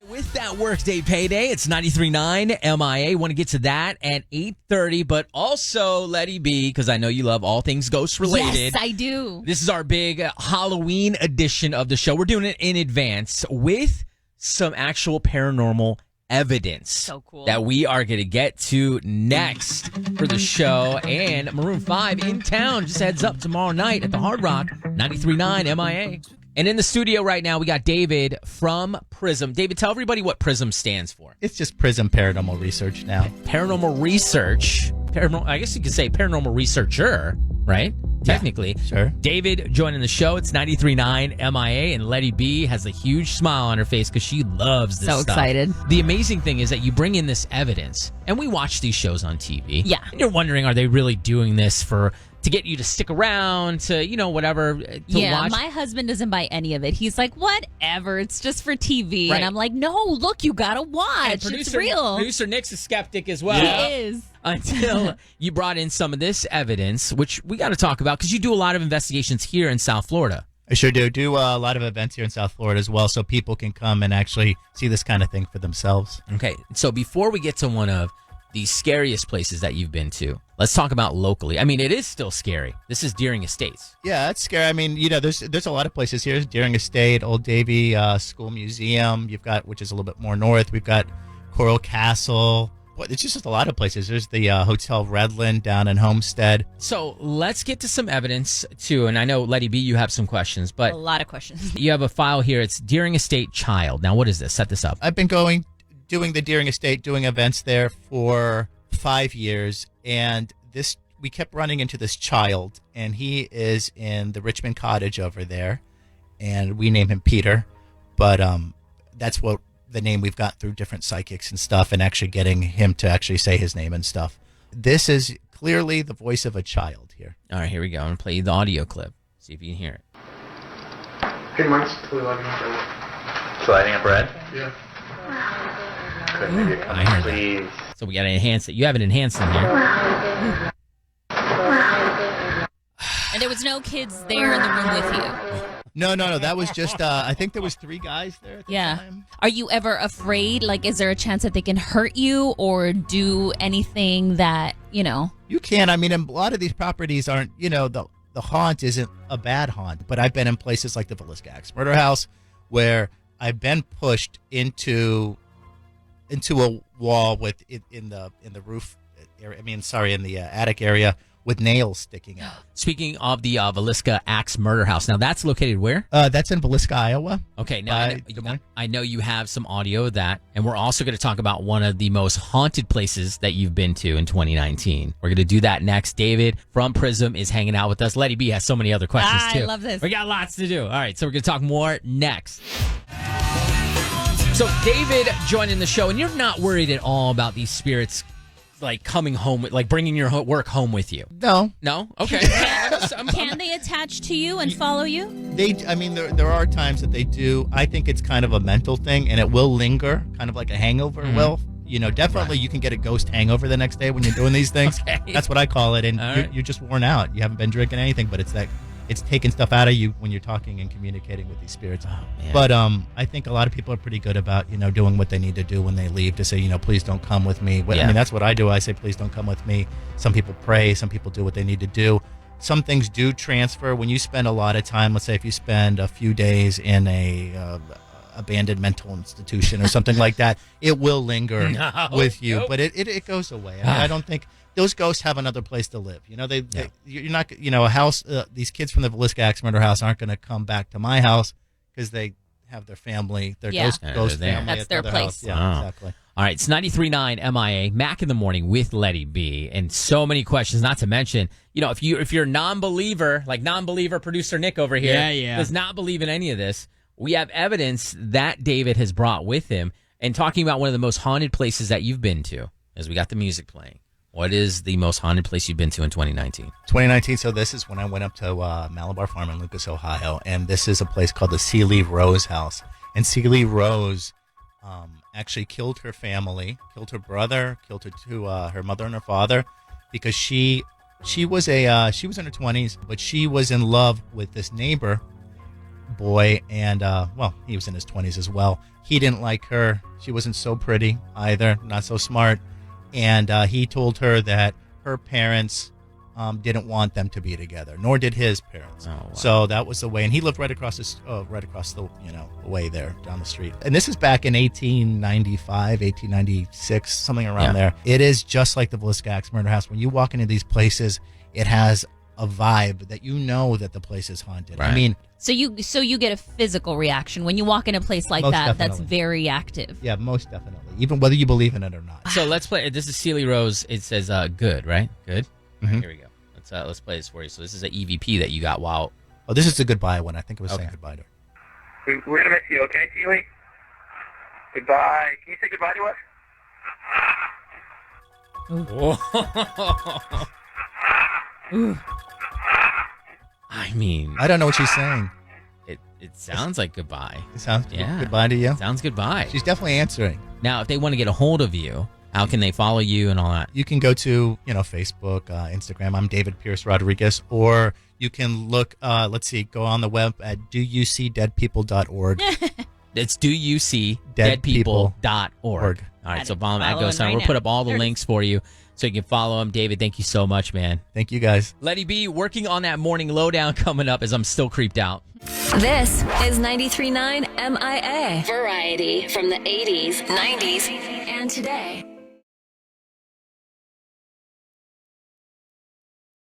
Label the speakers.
Speaker 1: With that workday payday, it's 93.9 MIA. Want to get to that at 8:30, but also Letty B, because I know you love all things ghost related.
Speaker 2: Yes, I do.
Speaker 1: This is our big Halloween edition of the show. We're doing it in advance with some actual paranormal evidence.
Speaker 2: So cool.
Speaker 1: That we are going to get to next for the show. And Maroon 5 in town. Just heads up tomorrow night at the Hard Rock, 93.9 MIA. And in the studio right now, we got David from PRISM. David, tell everybody what PRISM stands for.
Speaker 3: It's just PRISM Paranormal Research now.
Speaker 1: Paranormal Research. I guess you could say paranormal researcher, right?
Speaker 3: Yeah,
Speaker 1: technically.
Speaker 3: sure.
Speaker 1: David joining the show. It's 93.9 MIA, and Letty B has a huge smile on her face because she loves this
Speaker 2: So
Speaker 1: stuff.
Speaker 2: excited.
Speaker 1: The amazing thing is that you bring in this evidence, and we watch these shows on TV.
Speaker 2: Yeah.
Speaker 1: And you're wondering, are they really doing this to get you to stick around, to, whatever, to watch?
Speaker 2: My husband doesn't buy any of it. He's like, whatever, it's just for TV.
Speaker 1: Right.
Speaker 2: And I'm like, no, look, you gotta watch. It's real.
Speaker 1: Producer Nick's a skeptic as well.
Speaker 2: He is.
Speaker 1: Until you brought in some of this evidence, which we got to talk about because you do a lot of investigations here in South Florida.
Speaker 3: I sure do. Do a lot of events here in South Florida as well, so people can come and actually see this kind of thing for themselves.
Speaker 1: Okay, so before we get to one of the scariest places that you've been to, let's talk about locally. I mean, it is still scary. This is Deering Estates.
Speaker 3: Yeah, it's scary. I mean, there's a lot of places here. Deering Estate, Old Davie School Museum. You've got, which is a little bit more north. We've got Coral Castle. It's just a lot of places. There's the Hotel Redland down in Homestead.
Speaker 1: So let's get to some evidence, too. And I know, Letty B, you have some questions. But
Speaker 2: A lot of questions.
Speaker 1: you have a file here. It's Deering Estate Child. Now, what is this? Set this up.
Speaker 3: I've been doing the Deering Estate, doing events there for 5 years. And we kept running into this child. And he is in the Richmond Cottage over there. And we name him Peter. But that's what the name we've got through different psychics and stuff, and actually getting him to actually say his name and stuff. This is clearly the voice of a child here.
Speaker 1: All right, here we go. I'm going to play you the audio clip. See if you can hear it.
Speaker 4: Hey, Mike's totally lighting up bread.
Speaker 5: So lighting up bread?
Speaker 4: Yeah.
Speaker 5: Could maybe come
Speaker 1: I heard that.
Speaker 5: please.
Speaker 1: So we got to enhance it. You have it enhanced in here.
Speaker 2: And there was no kids there in the room with you.
Speaker 3: No. That was just, I think there was 3 guys there at the time.
Speaker 2: Are you ever afraid? Like, is there a chance that they can hurt you or do anything that,
Speaker 3: You can. I mean, a lot of these properties aren't, the haunt isn't a bad haunt. But I've been in places like the Villisca Axe Murder House where I've been pushed into a wall in the roof area. In the attic area with nails sticking out.
Speaker 1: Speaking of the Villisca Axe Murder House, now that's located where?
Speaker 3: That's in Villisca, Iowa.
Speaker 1: Okay, now I know you have some audio of that, and we're also going to talk about one of the most haunted places that you've been to in 2019. We're going to do that next. David from PRISM is hanging out with us. Letty B has so many other questions, too.
Speaker 2: I love this.
Speaker 1: We got lots to do. All right, so we're going to talk more next. So David joining the show, and you're not worried at all about these spirits like coming home, like bringing your work home with you?
Speaker 3: No.
Speaker 1: Okay.
Speaker 2: Can they attach to you and follow you?
Speaker 3: There are times that they do. I think it's kind of a mental thing, and it will linger, kind of like a hangover will. Definitely you can get a ghost hangover the next day when you're doing these things.
Speaker 1: Okay.
Speaker 3: That's what I call it, and you're just worn out. You haven't been drinking anything, but it's taking stuff out of you when you're talking and communicating with these spirits.
Speaker 1: Oh, man.
Speaker 3: But I think a lot of people are pretty good about, doing what they need to do when they leave to say, please don't come with me.
Speaker 1: Yeah.
Speaker 3: I mean, that's what I do. I say, please don't come with me. Some people pray. Some people do what they need to do. Some things do transfer. When you spend a lot of time, let's say if you spend a few days in a abandoned mental institution or something like that, it will linger with you. Nope. But it goes away. I don't think... Those ghosts have another place to live. You're not, a house. These kids from the Villisca Axe Murder House aren't going to come back to my house because they have their family, their ghost family.
Speaker 2: That's
Speaker 3: at
Speaker 2: their
Speaker 3: other
Speaker 2: place.
Speaker 3: House. Yeah, exactly.
Speaker 1: All right, it's 93.9 MIA, Mack in the Morning with Letty B, and so many questions. Not to mention, if you're a non-believer, like non-believer producer Nick over here, does not believe in any of this. We have evidence that David has brought with him, and talking about one of the most haunted places that you've been to, as we got the music playing. What is the most haunted place you've been to in 2019?
Speaker 3: 2019, so this is when I went up to Malabar Farm in Lucas, Ohio, and this is a place called the Seeley Rose House. And Seeley Rose actually killed her family, killed her brother, killed her mother and her father, because she was in her 20s, but she was in love with this neighbor boy, and he was in his 20s as well. He didn't like her. She wasn't so pretty either, not so smart. And he told her that her parents didn't want them to be together, nor did his parents.
Speaker 1: Oh, wow.
Speaker 3: So that was the way. And he lived right across the way there down the street. And this is back in 1895, 1896, something around there. It is just like the Villisca Murder House. When you walk into these places, it has a vibe that you know that the place is haunted.
Speaker 1: Right.
Speaker 3: I mean,
Speaker 2: So you get a physical reaction when you walk in a place like
Speaker 3: Most
Speaker 2: that.
Speaker 3: definitely.
Speaker 2: That's very active.
Speaker 3: yeah, most definitely, even whether you believe in it or not.
Speaker 1: So let's play. This is Sealy Rose. It says good, right? Good. All right,
Speaker 3: Mhm.
Speaker 1: here we go. Let's play this for you. So this is an EVP that you got while.
Speaker 3: Oh, this is the goodbye one. I think it was saying
Speaker 1: Okay.
Speaker 3: goodbye to her.
Speaker 5: We're going to miss you, okay, Sealy? Goodbye. Can you say goodbye to us?
Speaker 1: I mean,
Speaker 3: I don't know what she's saying.
Speaker 1: it sounds like goodbye.
Speaker 3: It sounds
Speaker 1: Yeah.
Speaker 3: goodbye to you.
Speaker 1: Sounds goodbye.
Speaker 3: She's definitely answering.
Speaker 1: Now, if they want to get a hold of you, how can they follow you and all that?
Speaker 3: You can go to, Facebook, Instagram. I'm David Pierce Rodriguez. Or you can look, go on the web at douyousdeadpeople.org.
Speaker 1: It's douyousdeadpeople.org. All right, so follow him at
Speaker 2: Follow him
Speaker 1: Ghost Hunter.
Speaker 2: right
Speaker 1: We'll
Speaker 2: now.
Speaker 1: put up all the
Speaker 2: There it
Speaker 1: links for you so you can follow him. David, thank you so much, man.
Speaker 3: Thank you, guys.
Speaker 1: Letty B working on that morning lowdown coming up as I'm still creeped out.
Speaker 6: This is 93.9 MIA.
Speaker 7: Variety from the 80s, 90s,
Speaker 6: And today.